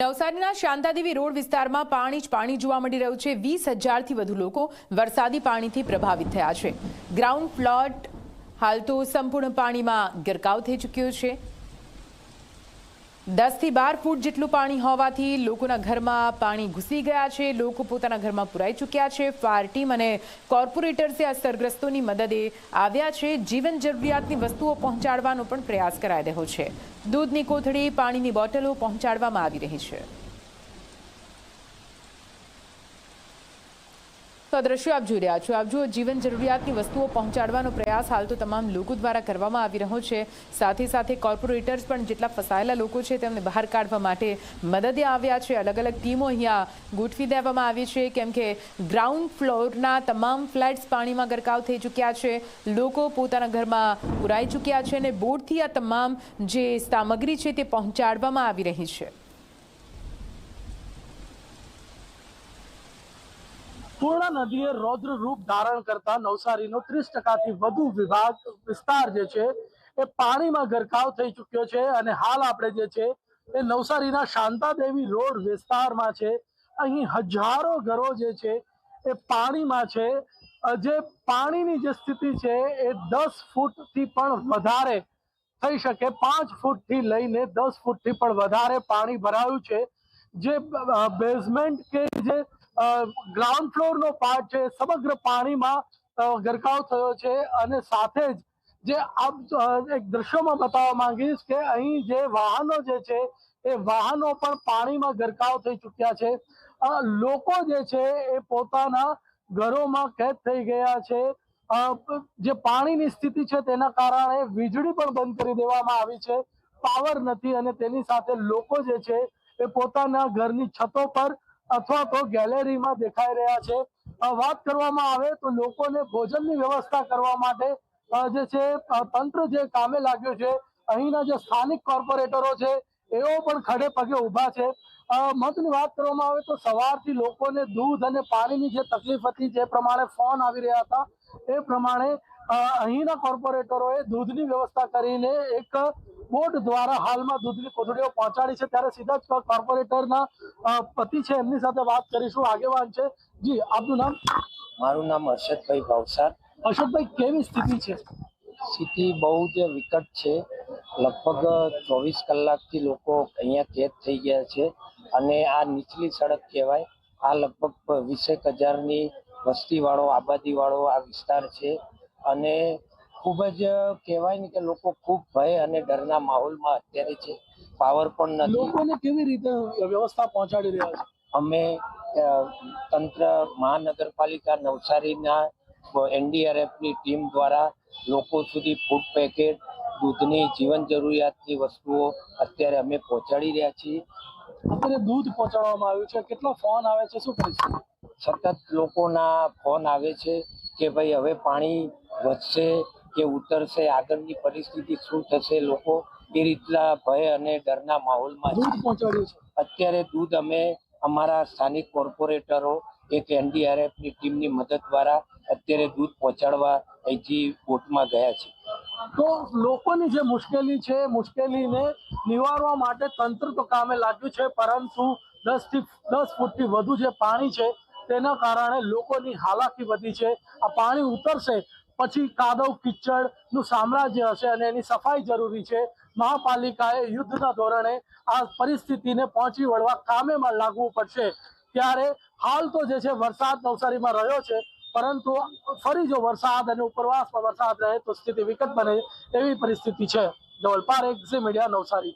નવસારીના શાંતાદેવી રોડ વિસ્તારમાં પાણી જ પાણી જોવા મળી રહ્યું છે। 20,000થી વધુ લોકો વરસાદી પાણીથી પ્રભાવિત થયા છે। ગ્રાઉન્ડ પ્લોટ હાલ તો સંપૂર્ણ પાણીમાં ગરકાવ થઈ ચૂક્યો છે। 10 થી 12 ફૂટ જેટલું પાણી હોવાથી લોકોના ઘરમાં પાણી ઘૂસી ગયા છે। લોકો પોતાના ઘરમાં પુરાઈ ચૂક્યા છે। ફાયર ટીમ અને કોર્પોરેટર્સે અસરગ્રસ્તોની મદદે આવ્યા છે। જીવન જરૂરિયાતની વસ્તુઓ પહોંચાડવાનો પણ પ્રયાસ કરાઈ રહ્યો છે। દૂધની કોથળી, પાણીની બોટલો પહોંચાડવામાં આવી રહી છે। તો દ્રશ્યો આપ જોઈ રહ્યા છો। આપ જુઓ, જીવન જરૂરિયાતની વસ્તુઓ પહોંચાડવાનો પ્રયાસ હાલ તો તમામ લોકો દ્વારા કરવામાં આવી રહ્યો છે। સાથે સાથે કોર્પોરેટર્સ પણ જેટલા ફસાયેલા લોકો છે તેમને બહાર કાઢવા માટે મદદે આવ્યા છે। અલગ અલગ ટીમો અહીંયા ગોઠવી દેવામાં આવી છે, કેમ કે ગ્રાઉન્ડ ફ્લોરના તમામ ફ્લેટ્સ પાણીમાં ગરકાવ થઈ ચૂક્યા છે। લોકો પોતાના ઘરમાં પુરાઈ ચૂક્યા છે અને બોટથી આ તમામ જે સામગ્રી છે તે પહોંચાડવામાં આવી રહી છે। પૂર્ણા નદીએ રૌદ્ર રૂપ ધારણ કરતા નવસારીનો 30% વધુ વિસ્તાર જે છે એ પાણીમાં ગરકાવ થઈ ચૂક્યો છે। અને હાલ આપણે જે છે એ નવસારીના શાંતાદેવી રોડ વિસ્તારમાં છે। અહીં હજારો ઘરો જે છે એ પાણીમાં છે। જે પાણીની જે સ્થિતિ છે એ 10 ફૂટથી પણ વધારે થઈ શકે। 5 ફૂટથી લઈને 10 ફૂટથી પણ વધારે પાણી ભરાયું છે। જે બેઝમેન્ટ કે જે ગ્રાઉન્ડ ફ્લોરનો પાર્ટ છે સમગ્ર પાણીમાં ગરકાવ થયો છે। અને સાથે જ જે આપ એક દ્રશ્યોમાં બતાવવા માંગીશ કે અહીં જે વાહનો જે છે એ વાહનો પણ પાણીમાં ગરકાવ થઈ ચૂક્યા છે। લોકો જે છે એ પોતાના ઘરોમાં કેદ થઈ ગયા છે। જે પાણીની સ્થિતિ છે તેના કારણે વીજળી પણ બંધ કરી દેવામાં આવી છે। પાવર નથી અને તેની સાથે લોકો જે છે એ પોતાના ઘરની છતો પર અથવા તો ગેલેરીમાં દેખાઈ રહ્યા છે। વાત કરવામાં આવે તો લોકોને ભોજનની વ્યવસ્થા કરવા માટે જે છે તંત્ર જે કામે લાગ્યું છે। અહીંના જે સ્થાનિક કોર્પોરેટરો છે એઓ પણ ખડે પગે ઊભા છે। મહત્વની વાત કરવામાં આવે તો સવારથી લોકોને દૂધ અને પાણીની જે તકલીફ હતી, જે પ્રમાણે ફોન આવી રહ્યા હતા એ પ્રમાણે અહીંના કોર્પોરેટરોએ દૂધની વ્યવસ્થા કરીને એક બોટ દ્વારા હાલમાં દૂધની કોથળીઓ પહોંચાડી છે। ત્યારે સીધા જ કોર્પોરેટરના પતિ છે એમની સાથે વાત કરીશું। આગેવાન છે જી, આપનું નામ? મારું નામ હર્ષદભાઈ ભાવસાર। હર્ષદભાઈ, કેવી સ્થિતિ છે? સ્થિતિ બહુ જ વિકટ છે। લગભગ 24 કલાકથી લોકો અહીંયા કેદ થઈ ગયા છે અને આ નીચલી સડક કહેવાય। આ લગભગ 20,000ની વસ્તીવાળો, આબાદીવાળો આ વિસ્તાર છે અને ખૂબ જ કહેવાય ને કે લોકો ખૂબ ભય અને ડરના માહોલમાં અત્યારે છે। પાવર પણ નથી। લોકોને કેવી રીતે વ્યવસ્થા પહોંચાડી રહ્યા છે? અમે તંત્ર, મહાનગરપાલિકા નવસારીના NDRFની ટીમ દ્વારા લોકો સુધી ફૂડ પેકેટ, દૂધની જીવન જરૂરિયાતની વસ્તુઓ અત્યારે અમે પહોંચાડી રહ્યા છીએ। અત્યારે દૂધ પહોંચાડવામાં આવ્યું છે, કેટલા ફોન આવે છે, શું પરિસ્થિતિ? સતત લોકોના ફોન આવે છે કે ભાઈ હવે પાણી વધશે કે ઉતરશે, આગળની પરિસ્થિતિ શું થશે। લોકો એ રીતના ભય અને ડરના માહોલમાં દૂધ પહોંચાડ્યું છે। અત્યારે દૂધ અમે અમારા સ્થાનિક કોર્પોરેટરો એક NDRFની ટીમની મદદ દ્વારા અત્યારે દૂધ પહોંચાડવા અહીંથી બોટમાં ગયા છે। તો લોકોની જે મુશ્કેલી છે, મુશ્કેલીને નિવારવા માટે તંત્ર તો કામે લાગ્યું છે, પરંતુ 10 ફૂટથી વધુ જે પાણી છે તેના કારણે લોકોની હાલાકી વધી છે। આ પાણી ઉતરશે પછી કાદવ કિચડનું સામ્રાજ્ય હશે અને એની સફાઈ જરૂરી છે। મહાપાલિકાએ યુદ્ધના ધોરણે આ પરિસ્થિતિને પહોંચી વળવા કામેમાં લાગવું પડશે। ત્યારે હાલ તો જે છે વરસાદ નવસારીમાં રહ્યો છે, પરંતુ ફરી જો વરસાદ અને ઉપરવાસમાં વરસાદ રહે તો સ્થિતિ વિકટ બને એવી પરિસ્થિતિ છે। ધવલ પારેખ, ઝી મીડિયા, નવસારી।